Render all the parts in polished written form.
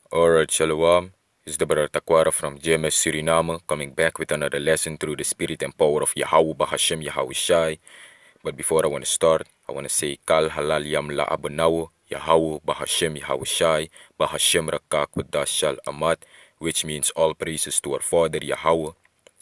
Alright, Shalom. It's the brother Takwara from GMS Suriname coming back with another lesson through the spirit and power of Yahweh Bahashem Yahweh Shai. But before I want to start, I want to say Kal Halal Yam La Abanawo Yahweh Bahashem Yahweh Shai Bahashem Rakak Dashal Amat, which means all praises to our Father Yahweh,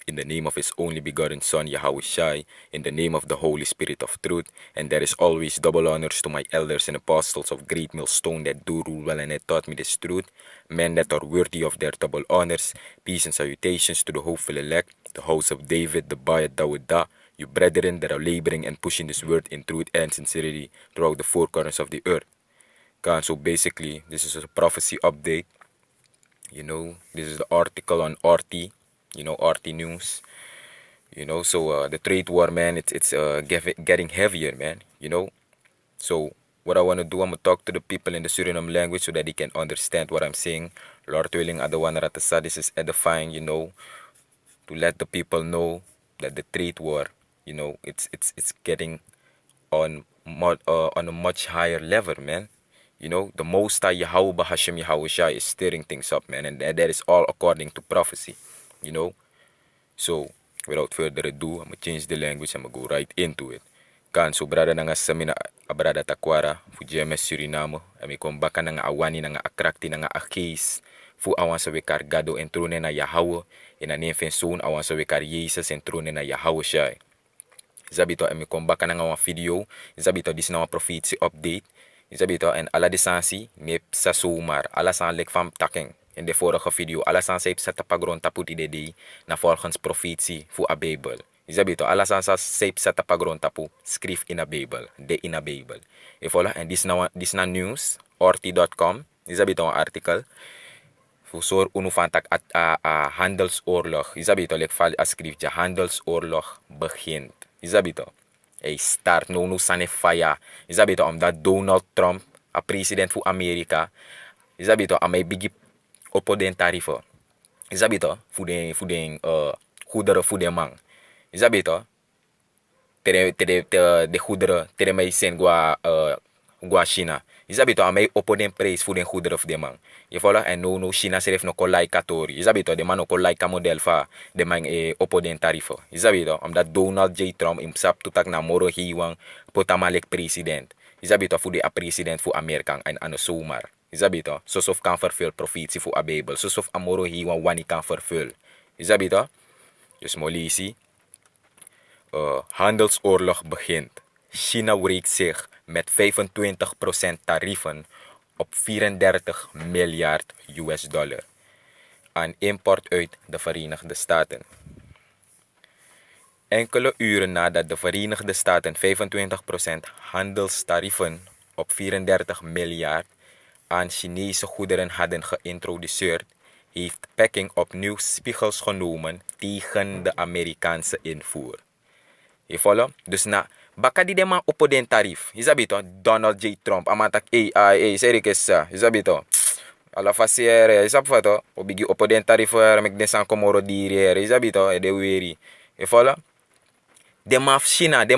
in the name of His only begotten Son, Yahweh Shai, in the name of the Holy Spirit of truth, and there is always double honors to my elders and apostles of great millstone that do rule well and have taught me this truth, men that are worthy of their double honors. Peace and salutations to the hopeful elect, the house of David, the Bayat Dawidah, you brethren that are laboring and pushing this word in truth and sincerity throughout the four corners of the earth. So basically, this is a prophecy update. This is the article on RT, RT News. So the trade war, man, it's getting heavier, man. So what I want to do, I'm gonna talk to the people in the Suriname language so that they can understand what I'm saying. Lord willing, Adawan Ratasa, this is edifying, to let the people know that the trade war, it's getting on a much higher level, man. The Most High Yahweh Bahashem Yahweh Shai is stirring things up, man, and that is all according to prophecy, So, without further ado, I'm gonna change the language. I'm gonna go right into it. So brada na nga sa mina brada Takwara, fu GMS Suriname, ami kombaka na nga awani na nga akrakti na nga akis, fu awan sa wekar gado en trone na Yahweh, in a nefen soon awan sa wekar Jesus en trone na Yahweh Shai. Zabito ami kombaka na nga wa video, zabito dis na wa prophecy update, zabito en ala desansi nep sa sumar, ala san lek fam taking. In de vorige video, alasan sa sa tapagron tapu idedi na volgens profetie fu a Bijbel. Isabito, alasan sa sa tapagron tapu skrif in a Bijbel, de in a Bijbel. E vola, en dis na news, orti.com, isabito ang artikel. Fu sor unu fantak at handelsoorlog. Isabito, lek val askrif ja handelsoorlog begint. Isabito, start no sane faya. Isabito, omdat Donald Trump, a president fu Amerika, isabito, amay bigi oppo den tarifo. Isabito, fuden goederen voor de man. Isabito, de goederen, tere may sen gua China. Isabito, amay oppo den prijs voor den goederen voor de man. Je volgt en no China seref no kolai katori. Isabito, de man no kolai ka model fa de man oppo den tarifo. Isabito, omdat Donald J. Trump imsap tutak na moro hiwang potamalek president. Isabito, voor de president voor Amerika en ano sumar. Isabito, sosof kan vervul profetie voor a Bijbel. Sosof amoro hiwan wani kan vervul. Isabito, dus molisi. Handelsoorlog begint. China wreekt zich met 25% tarieven op 34 miljard US-dollar aan import uit de Verenigde Staten. Enkele uren nadat de Verenigde Staten 25% handelstarieven op 34 miljard aan Chinese goederen hadden geïntroduceerd, heeft Peking opnieuw spiegels genomen tegen de Amerikaanse invoer. Je volgt? Dus na baka di deman oppo den tarif. Isabito, Donald J. Trump, amatak serikes sa. Isabito, ala fasiere, isapato, obigi oppo den tarif mek den san komoro diriere. Isabito, de weri. Je volgt? De man China, de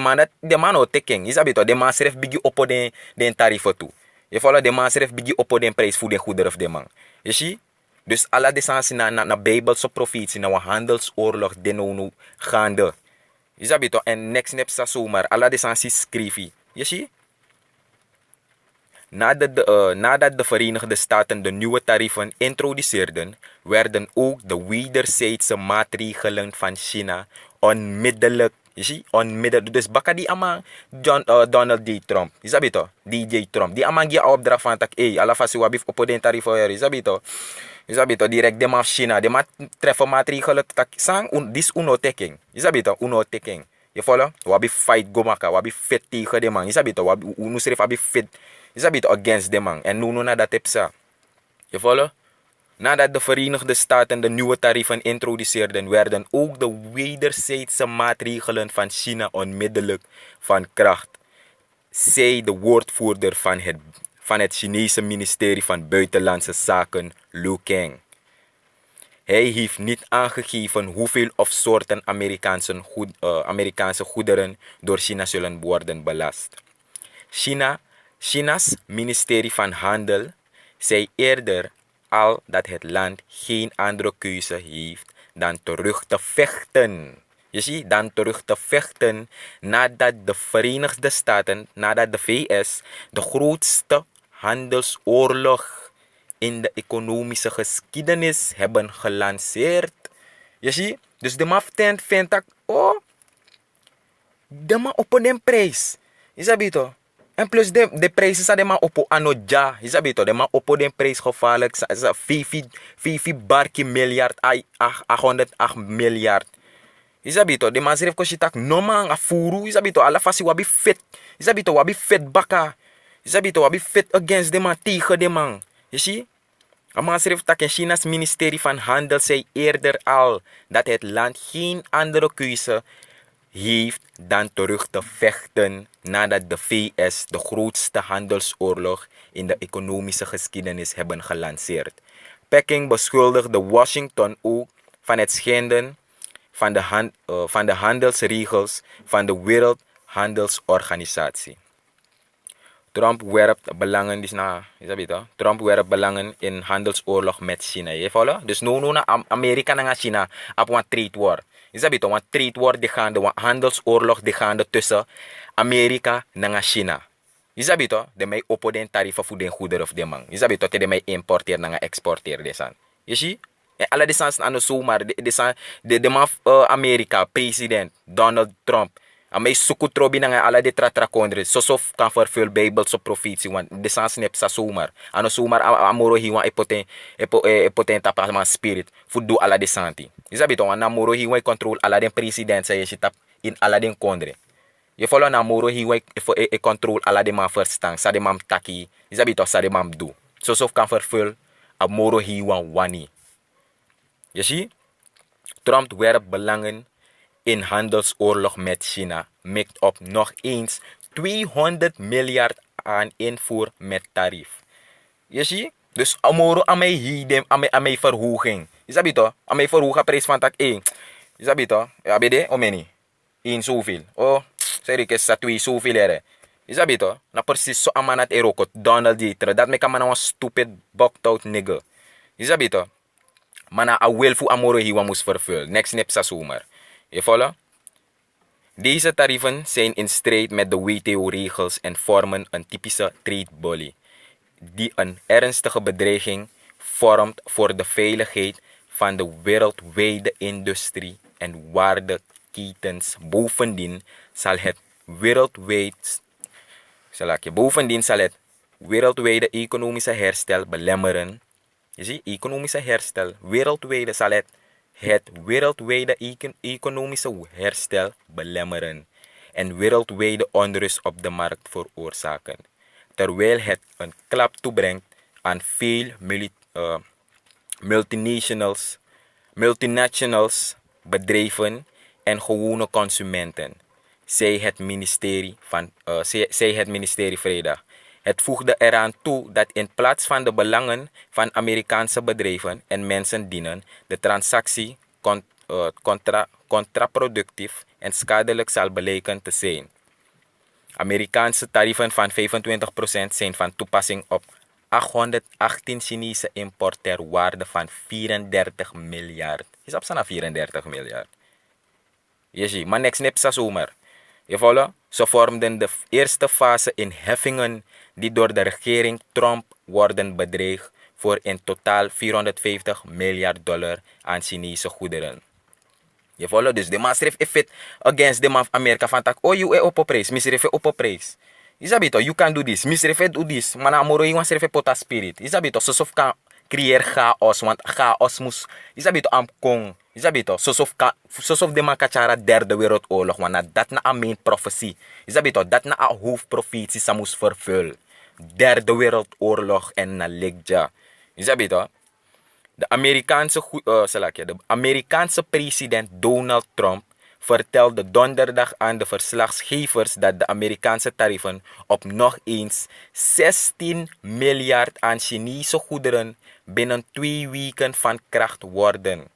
man no teken. Isabito, de man seref bigi oppo den tarif tu. Je volgt, de man seref bigi oppo den prijs voor den goederen of de man. Je zie? Dus alla desansi na Bijbelse profetie, na handelsoorlog denonu gaande. Isabito, en next nep sa zomer, alla desansi skrifi. Je zie? Nadat de Verenigde Staten de nieuwe tarieven introduceerden, werden ook de wederzijdse maatregelen van China onmiddellijk. Je ziet, onmiddellijk. Dus baka die amang Donald J. Trump. Isabito, DJ Trump. Die amang die opdracht van tak, ala fasi wabif op den tarieven. Isabito, direct de maf China. De mat treffen maatregelen tak sang dis uno taking. Isabito, uno taking. Je follow? Wabi fight gomaka, wabi fit tegen de man. Isabito, wabi unu serif wabi fit. Isabito against de man. En nuno na dat tipsa. Je follow? Nadat de Verenigde Staten de nieuwe tarieven introduceerden, werden ook de wederzijdse maatregelen van China onmiddellijk van kracht, zei de woordvoerder van het Chinese ministerie van Buitenlandse Zaken, Liu Kang. Hij heeft niet aangegeven hoeveel of soorten Amerikaanse goederen door China zullen worden belast. China's ministerie van Handel zei eerder al dat het land geen andere keuze heeft dan terug te vechten. Je ziet, dan terug te vechten nadat de Verenigde Staten, nadat de VS de grootste handelsoorlog in de economische geschiedenis hebben gelanceerd. Je ziet, dus de maftent vindt dat, oh, de ma op den prijs. Je sabi to. En plus de prijzen zijn de ma op anoja. Je sabi to. De ma op den prijs gevaarlijk. 5 barki miljard. 808 miljard. Je sabi to. De ma zref koshi tak no man a furu. Je sabi to. Alla fasi wabi fit. Je sabi to. Wabi fit baka. Je sabi to. Wabi fit against de man. Tegen de man. Je zie? Maar schreef dat in China's ministerie van Handel zei eerder al dat het land geen andere keuze heeft dan terug te vechten nadat de VS de grootste handelsoorlog in de economische geschiedenis hebben gelanceerd. Peking beschuldigde Washington ook van het schenden van de handelsregels van de Wereldhandelsorganisatie. Trump werpt belangen, Trump werpt belangen in handelsoorlog met China. Je volgt? Dus nu na Amerika en China op een trade war. Je ziet een trade war die gaande, een handelsoorlog die gaande tussen Amerika en China. Je ziet toch? De mij op den tarieven voor den goederen of de man. Je ziet toch? De mij importeer en exporteer desan. Je ziet? En alle desans aan de zomer, de man Amerika, president Donald Trump. Amai suku trobi na ala de tratra kondre sosof kan vervul bijbelse profetie want de sans nep sa zomer ano zomer amoro hiwa epoten tapa man spirit fudu ala de santi isabi to wana amoro hiwa control ala den president sa yeshi tap in ala den kondre je follow na amoro hiwa control ala de man first tang sa de man taki isabi to sa de man do sosof kan vervul amoro hiwa wani je zie Trump werpt belangen in handelsoorlog met China mikt op nog eens 200 miljard aan invoer met tarief. Je ziet? Dus amoro amai hidem amai verhoging. Je sabi to? Amai verhogen prijs van tak 1. Je sabi to? Ja bede omeni. In zoveel. Oh, serieus sa 2 zoveel ere. Je sabi to? Na precies zo amanat erokot Donald J. Dat me kamana een stupid boktout nigga. Je sabi to? Mana a wil fu amoro hiwa mus vervul. Next nep sa zomer. Je volgt? Deze tarieven zijn in strijd met de WTO-regels en vormen een typische trade bully, die een ernstige bedreiging vormt voor de veiligheid van de wereldwijde industrie en waardeketens. Bovendien zal het wereldwijde economische herstel belemmeren. Je ziet, economische herstel, wereldwijde zal het wereldwijde economische herstel belemmeren en wereldwijde onrust op de markt veroorzaken, terwijl het een klap toebrengt aan veel multinationals, bedrijven en gewone consumenten, zei het ministerie vrijdag. Het voegde eraan toe dat in plaats van de belangen van Amerikaanse bedrijven en mensen dienen, de transactie contraproductief en schadelijk zal blijken te zijn. Amerikaanse tarieven van 25% zijn van toepassing op 818 Chinese import ter waarde van 34 miljard. Is op z'n 34 miljard. Je ziet, maar niks nips zomaar. Je volgt? Ze vormden de eerste fase in heffingen die door de regering Trump worden bedreigd voor in totaal 450 miljard dollar aan Chinese goederen. Je volgt? Dus de man schreef effect against de man van Amerika van tak, oh je op prijs, misref op prijs. Je sabi to, you can do this, misref do this, maar na moro je schreef pota spirit. Je sabi to, sosof kan creëer chaos, want chaos moest, je sabi to am kong. Je sabi to, sosof de man kachara derde wereldoorlog, want dat na een main prophecy. Je sabi to, dat na een hoofdprofetie sa moest vervul. Derde wereldoorlog en na legja. Je sabi to? De Amerikaanse president Donald Trump vertelde donderdag aan de verslaggevers dat de Amerikaanse tarieven op nog eens 16 miljard aan Chinese goederen binnen 2 weken van kracht worden.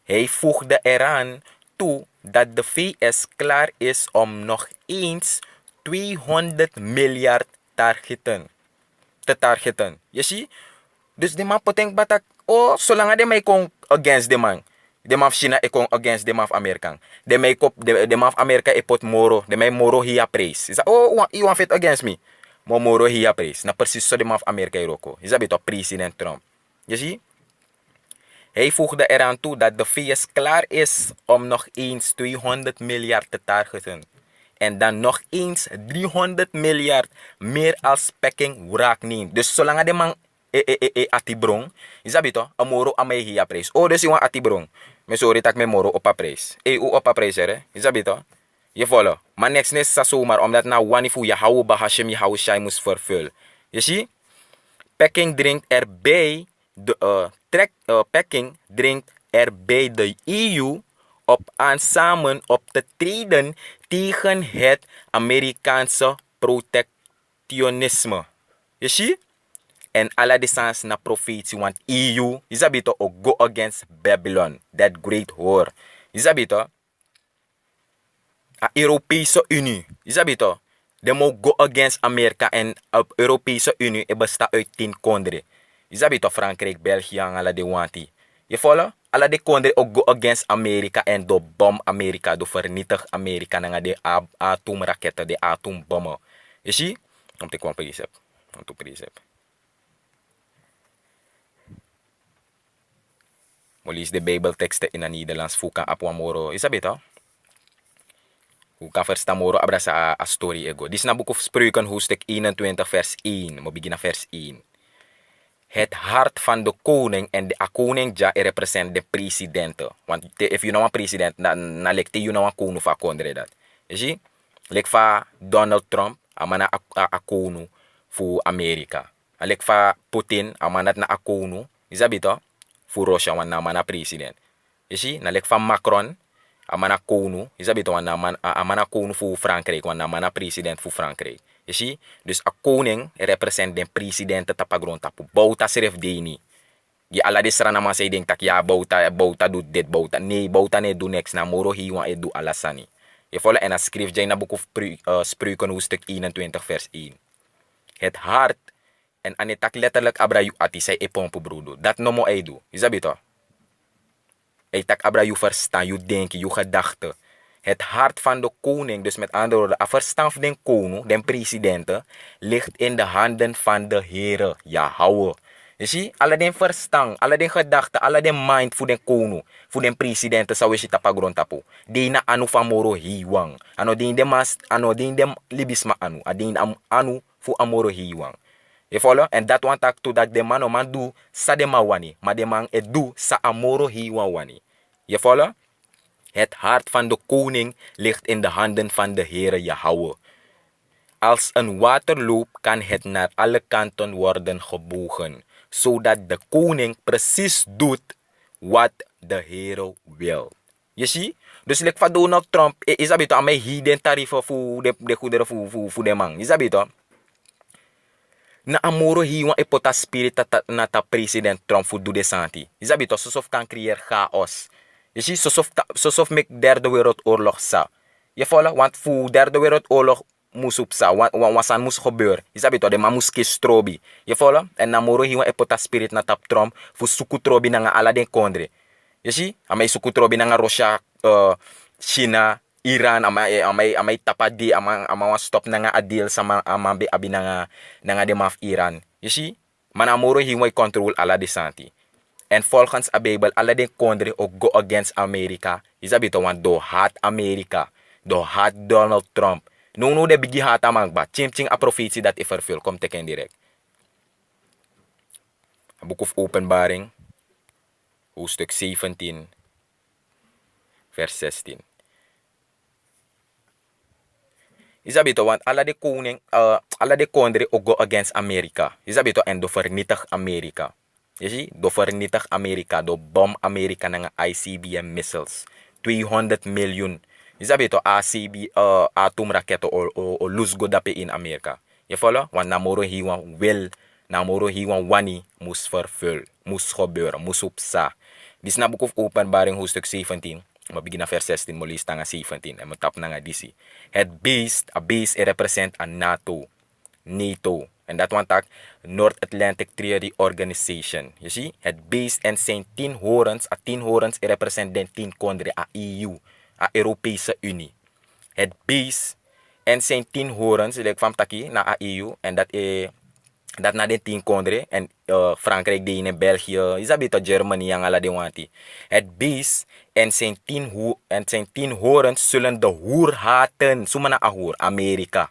Hij voegde eraan toe dat de VS klaar is om nog eens 200 miljard te targeten. Je ziet? Dus de man poteng batak, oh, zolang de mij kon against de man. De man China e kon against de man Amerika. De mij kop, de man Amerika e pot moro, de mij moro hier prijs. Is oh, you want fit against me? Moro hier prijs. Na precies zo de man Amerika Iroko. Is dat toch president Trump? Je ziet? Hij voegde eraan toe dat de VS klaar is om nog eens 200 miljard te targeten. En dan nog eens 300 miljard meer als Peking wraak neemt. Dus zolang de man atibrong, is dat beter? Amoro amai hier prijs. Oh, dus je want atibrong. Maar sorry tak me moro op a prijs. U op a prijs hè? Is dat beter? Je volgt. Maar niks is sa zomaar, omdat nou wanifu je hou bahashem je hou shai moest vervullen. Je ziet? Peking dringt erbij Peking dringt er bij de EU op aan samen op te treden tegen het Amerikaanse protectionisme. Je ziet? En alle de sans na profetie, want EU is dat beter ook go against Babylon, that great whore. Is dat beter? A Europese Unie, is dat beter? De moet go against Amerika en de Europese Unie bestaat uit 10 countries. Is dat beter Frankrijk, België en alle de wanti. Je volgt? Alle de countries ook go against Amerika en do bom Amerika, do vernietig Amerika en de atoomraketten, de atoombommen. Je ziet? Om te komen prijs heb. Om te prijs heb. Maar lees de Bijbelteksten in het Nederlands. Fuka apwamoro. Is dat beter? Hoe kan verstaan moro abrasa a story ego. Dit is na boek of Spreuken hoofdstuk 21 vers 1. We beginnen vers 1. Het hart van de koning en de koning ja represent de president. Want if you know een president, dan lijkt you know een koning van kondre dat. Je ziet? Lijkt van Donald Trump, amana a koning voor Amerika. Lijkt van Putin, amana na a koning. Is dat beter? Voor Russia, want amana president. Je ziet? Lijkt van Macron, amana koning. Is dat beter? Want amana koning voor Frankrijk, want amana president voor Frankrijk. Je ziet? Dus een koning represent de president tapagron tapu. Bouta seref deni. Je alla de srana man denkt dat ja, Bouta doet dit, Bouta. Nee, Bouta nee doet niks. Na moro hiwan e doet alasani. Je volgt en dan schrijft jij in het boek of Spreuken hoofdstuk 21 vers 1. Het hart en anetak letterlijk abrayu ati say e pompo brodo. Dat nomo e do. Is dat beter? E tak abrayu verstaan, je denken, je gedachten. Het hart van de koning, dus met andere woorden, het verstand van de koning, de president, ligt in de handen van de Heere, Yahweh. Je ziet, alle den verstand, alle den gedachten, alle den mind voor de koning, voor de president, zou je tapagron tapo. Die na anu van moro hiwang. Ano die de mas, ano die de libisma anu, adin anu voor amoro hiwang. Je volgt? En dat want tak to dat de man doe sa de mawani, maar de man het doe sa amoro hiwang wani. Je volgt? Het hart van de koning ligt in de handen van de Heere Yahweh. Als een waterloop kan het naar alle kanten worden gebogen, zodat de koning precies doet wat de Heere wil. Je ziet? Dus like van Donald Trump, is dat beter aan mij hidden tarieven voor de goederen voor de man. Is dat beter? Na amoro hiwa epota spirit na ta president Trump voor doe de santi. Is dat beter? Sosof kan creëer chaos. Je ziet, sosof mek derde wereldoorlog sa. Je volgt? Want voor derde wereldoorlog moest op sa. Want moest gebeuren. Is dat beter? De man moest kies trobi. Je volgt? En namoro hiwa epota spirit na tap Trump voor suku trobi na ala den kondre. Je ziet? Amai suku trobi na Russia, China, Iran, amai tapadi, ama stop na adil sama amambe abi na de maf Iran. Je ziet? Maar namoro hiwa control ala de santi. En volgens de Bijbel, alle de kondre ook go against Amerika. Is dat beter, want do haat Amerika. Do haat Donald Trump. No de bigi haat amangba. Ching a profetie dat is vervuld. Kom teken direct. Een boek of Openbaring. Hoofdstuk 17. Vers 16. Is dat beter, want alle de kondre ook go against Amerika. Is dat beter, en do vernietig Amerika. Je ziet, do vernietig Amerika, do bom Amerika ng ICBM missiles. 200 miljoen. Is dat beter, atoomraketten o lusgo dape in Amerika. Je volgt? Want namoro hiwan wil, namoro hiwan wani moest vervul, moest gebeuren, moest opsa. Dit is na boek of Openbaring hoofdstuk 17. We beginnen vers 16, mo lees tanga 17. En we tap na nga disi. Het beest, a beest represent a NATO. En dat want ook North Atlantic Treaty Organization. Je ziet, het beest en zijn 10 horens, a 10 horens representen 10 country, a EU, a Europese Unie. Het beest en zijn 10 horens, like van taki naar a EU, en dat na de 10 country, en Frankrijk, die in België, Isabita, Germany, en alle die wanti. Het beest en zijn 10 horens zullen de hoer haten, sumana a hoer, Amerika.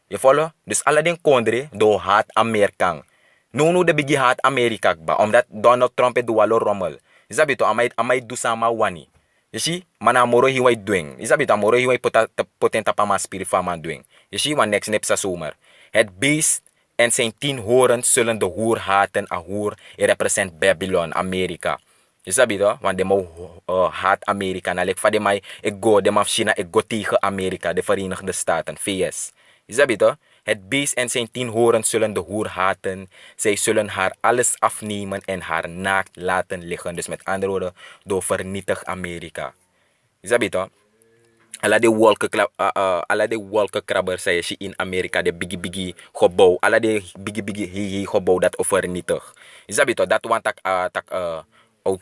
Je follow? Dus alle den country do haat Amerikaan. Nu de bigi haat Amerika ba, omdat Donald Trump het walo rommel. Isabito amai do sama wani. You see, mana moro hiwai doing. Isabito moro hiwai potenta pa mas spirifa doing. You see, wan next nep sa zomer. Het beest en zijn 10 horens zullen de hoer haten, a hoer, represent Babylon, Amerika. Je sabi to? Want de mo haat Amerika. Na lek fa de mai ik go, de maf China ik go tegen Amerika, de Verenigde Staten, VS. Je sabi to? Het beest en zijn 10 horens zullen de hoer haten. Zij zullen haar alles afnemen en haar naakt laten liggen. Dus met andere woorden, door vernietig Amerika. Je sabi to? Alla de wolkenkrabbers zei je in Amerika, de biggie gebouw. Alla de biggie gebouw dat vernietig. Je sabi to? Dat want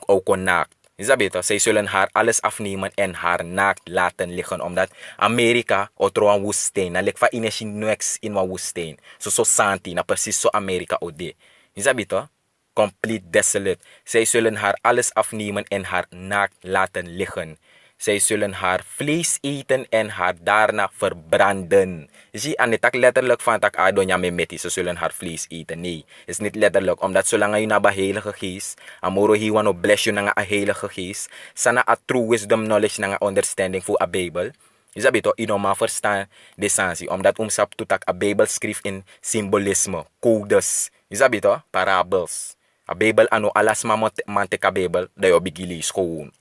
ook naakt. Is dat beter? Zij zullen haar alles afnemen en haar naakt laten liggen. Omdat Amerika otro een woestijn. Na lekva ineshi nuex in een woestijn. So santi. Na precies zo Amerika ode. Is dat beter? Complete desolate. Zij zullen haar alles afnemen en haar naakt laten liggen. Zij zullen haar vlees eten en haar daarna verbranden. Je ziet, aan het letterlijk van tak adonya memeti, ze zullen haar vlees eten. Nee, is niet letterlijk, omdat zolang je naar de heilige geest, amoro hiwan op bless je naar een heilige geest, sana a true wisdom knowledge naar understanding voor a Bijbel. Is dat beter, inoma verstaan de sensie, omdat omsap toetak a Bijbel schrijft in symbolisme, codes. Is dat beter, parabels. A Bijbel ano alas manteka Bijbel, dat je begilis gewoon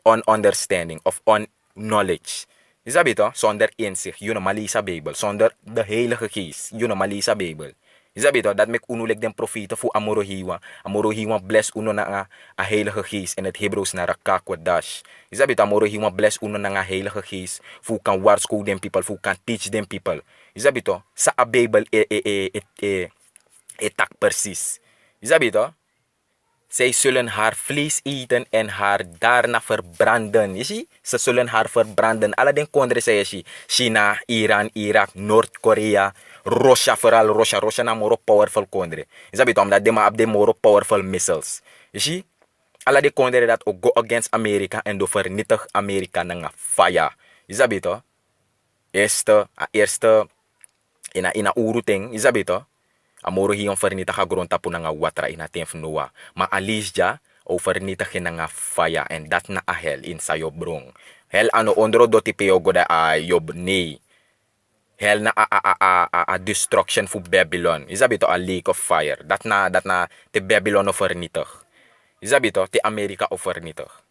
on understanding of on knowledge. Is dat beter? Zonder inzicht, je malisa Bijbel. Zonder de heilige geest, je malisa Bijbel. Is dat beter? Dat mek unulik den profeten voor amorohiwa. Amorohiwa bless uno na a heilige geest. In het Hebreeuws naar kakwa-dash. Is dat beter? Amorohiwa bless uno na a heilige geest. Voor kan waarschuwen den people, voor kan teach den people. Is dat beter? Sa a Bijbel tak precies. Is dat beter? Zij zullen haar vlees eten en haar daarna verbranden. Je ziet? Ze zullen haar verbranden. Alle den countries zei je. China, Iran, Irak, Noord-Korea, Russia, vooral Russia. Russia na moro powerful country. Je ziet? Omdat de ma op de moro powerful missiles. Je ziet? Alle de countries dat ook go against Amerika en do vernietig Amerika na fire. Je ziet? Eerste in a uruting. Je ziet? Amoro hiyon vernietig a grond tapu nga watra in aten fnoa. Ma alisja o vernietig nga fire en dat na a hel in sa yobrong. Hel ano ondro do tipeo goda a yob nee. Hel na a destruction fu Babylon. Isabito a lake of fire. Dat na te Babylon o vernietig. Isabito te Amerika o vernietig.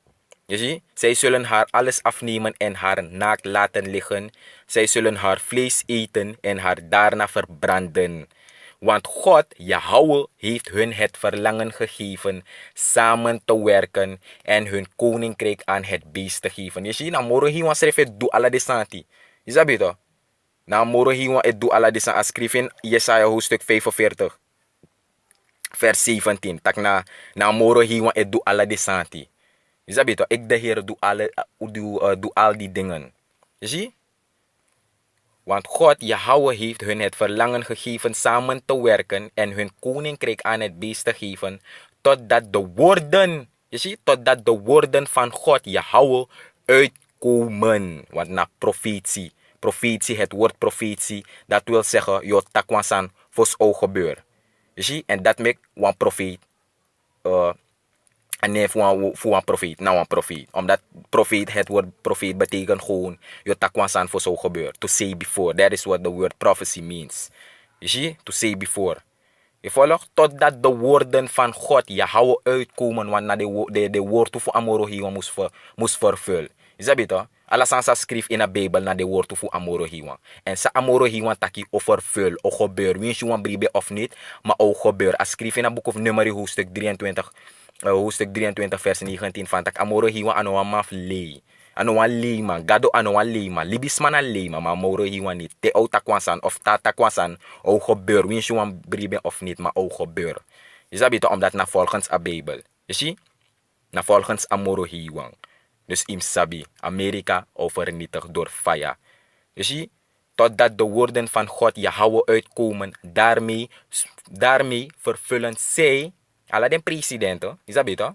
Je ziet, zij zullen haar alles afnemen en haar naakt laten liggen. Zij zullen haar vlees eten en haar daarna verbranden. Want God, Yahweh, heeft hun het verlangen gegeven samen te werken en hun koninkrijk aan het beest te geven. Je ziet, na moro hiwa schreef het doe alla desanti. Is dat beter? Na moro hiwa het doe alla desanti. Schreef in Jesaja hoofdstuk 45, vers 17. Tak na moro hiwa het doe alla desanti. Is dat beter? Ik de Heer doe al die dingen. Je ziet? Want God, Yahweh, heeft hun het verlangen gegeven samen te werken en hun koninkrijk aan het beest te geven, totdat de woorden, je ziet, totdat de woorden van God, Yahweh, uitkomen. Want na profetie, het woord profetie, dat wil zeggen, je takwansan vos o gebeur. Je ziet, en dat maakt een profeet, en nee, voor een profeet, nou een profeet. Omdat profeet, het woord profeet betekent gewoon, je takwansan voor zo gebeurt. To say before, that is what the word prophecy means. Je ziet, to say before. Je volgt, totdat de woorden van God, Yahweh, uitkomen, want na de woord voor Amorohiwa moest vervullen. Is dat beter? Alasansa schreef in de Bijbel na de woord voor Amorohiwa. En sa Amorohiwa taki o vervul, o gebeur. Wins je een brief of niet, maar o gebeur. Als schreef in het boek of Numeri hoofdstuk 23, vers 19 van tak Amorohiwa ano maf lei. Ano wan leima, gado ano wan leima, libisman an leima, maar moro hiwan niet. Te ou takwasan of ta takwasan, ou gebeur. Wins je wan bribe of niet, maar ou gebeur. Je sabi toch, omdat na volgens a Bijbel. Je ziet? Na volgens a moro hiwan. Dus im sabi, Amerika overnietigd door fire. Je ziet? Totdat de woorden van God Yahweh uitkomen, daarmee vervullen zij, alle den presidenten, is dat beter?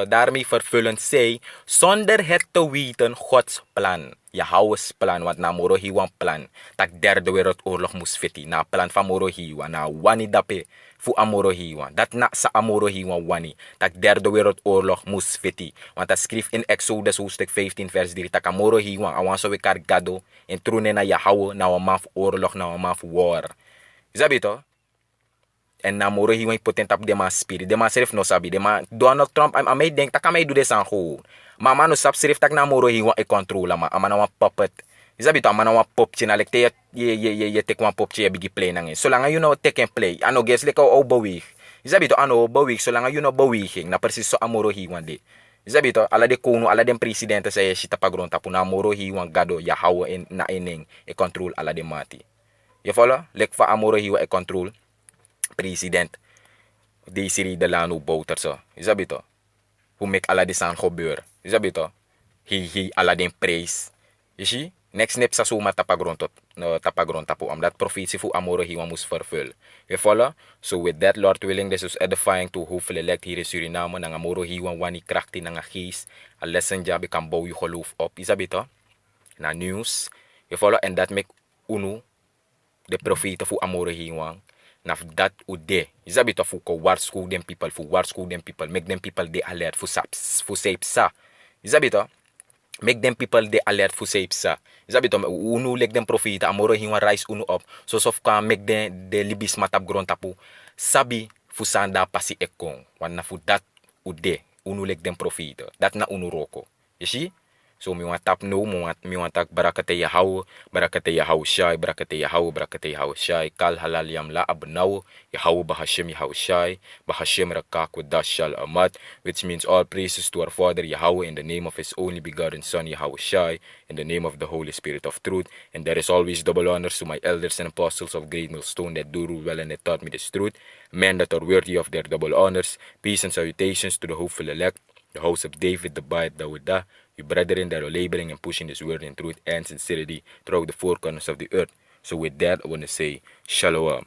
Daarmee vervullen zij, zonder het te weten, Gods plan. Yahweh's plan, want na moro hiwan plan. Tak derde wereldoorlog moest fiti. Na plan van moro hiwan, na wani dape fu amoro hiwan. Dat na sa amoro hiwan wani. Tak derde wereldoorlog moest fiti. Want dat schreef in Exodus hoofdstuk 15 vers 3. Tak amoro hiwan, awan so we kar gado. En trune na Yahweh, na wamaf oorlog, na wamaf war. Is dat beter? En na moro hiwan potent op de man spirit. De man zelf no sabi. De man Donald Trump, aan mij denkt, tak kan mij doen des aan gewoon. Maar man no sap zelf tak na moro hiwan e controle man. Ama na wan puppet. Is dat beter? Ama na wan popje na lekte je tek wan popje je bigi play nangen. Zolang you know take and play. Ano guess like o beweeg. Is dat beter? Ano beweeg. Zolang you know beweging. Na precies so amoro hiwan de. Is dat beter? Ala de kono, ala den presidente say shita pagron tapu na moro hiwan gado ya hawo in na ening e control ala de mati. Je follow? Lek fa amoro hiwan e control. President Desiree Delano Bouterse. Is dat beter? Hoe make ala de san gebeuren. Is dat beter? Hi ala den prijs. Je ziet? Next nep sa suma tapagron tot tapagron tapu. Omdat profetie fu amoro hiwan moest vervullen. Je follow? So with that, Lord willing, this is edifying to hopefully elect hier in Suriname. Nang amoro hiwan wani krachti nang geest. A lesson job kan bouw je geloof op. Is dat beter? Na news. Je follow? En dat make unu de profete fu amoro hiwan. Naf dat ude. Is dat beter fu ko waarschuw den people. Fu waarschuw den people. Make them people de alert. Fu sape sa. Is dat beter? Make them people de alert fu sape sa. Is dat beter? Unu lek den profete. Amoro hiwan rise unu op. So sof kan make de libis matap grond tapu. Sabi fu sanda pasi ekong. Want na fu dat ude. Unu lek den profete. Dat na unu roko. You see? So mi want tap no, mi want tak barakate Yahweh shai, barakate Yahweh shai, kal halal yam la abnaw, Yahweh bahashem shai, bahashem rakak with dash shal amat, which means all praises to our Father Yahweh in the name of His only begotten Son Yahweh shai, in the name of the Holy Spirit of truth, and there is always double honors to my elders and apostles of Great Millstone that do rule well and that taught me this truth, men that are worthy of their double honors, peace and salutations to the hopeful elect, the house of David, the Bait, Dawidah, you brethren that are laboring and pushing this word in truth and sincerity throughout the four corners of the earth. So with that, I want to say, Shalom.